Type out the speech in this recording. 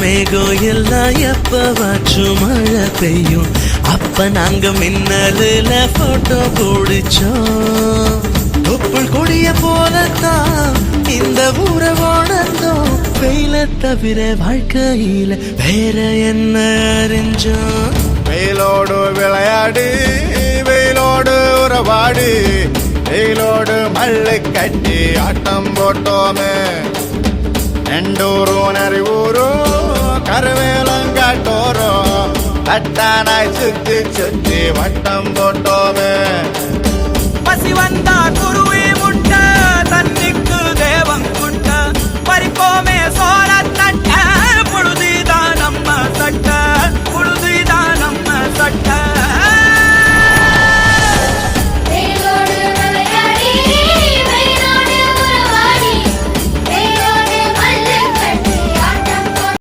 மேகம் எல்லாம் எப்பவாச்சும் மழை பெய்யும். அப்ப நாங்க மின்னலுல போட்டோ பிடிச்சோம். தொப்புள் கொடிய போலத்தான் இந்த ஊரை வாழ்ந்தோம். வெயில தவிர வாழ்க்கையில வேற என்ன அறிஞ்சோம். வெயிலோடு விளையாடு, வெயிலோடு உறவாடு, வெயிலோடு மல்லு கட்டி ஆட்டம் போட்டோமே. நெண்டூரும் நரிவூரும் கருவேலங்காட்டோரும் தட்டானாய் சுத்தி சுத்தி வட்டம் போட்டோமே. பசி வந்தா குரு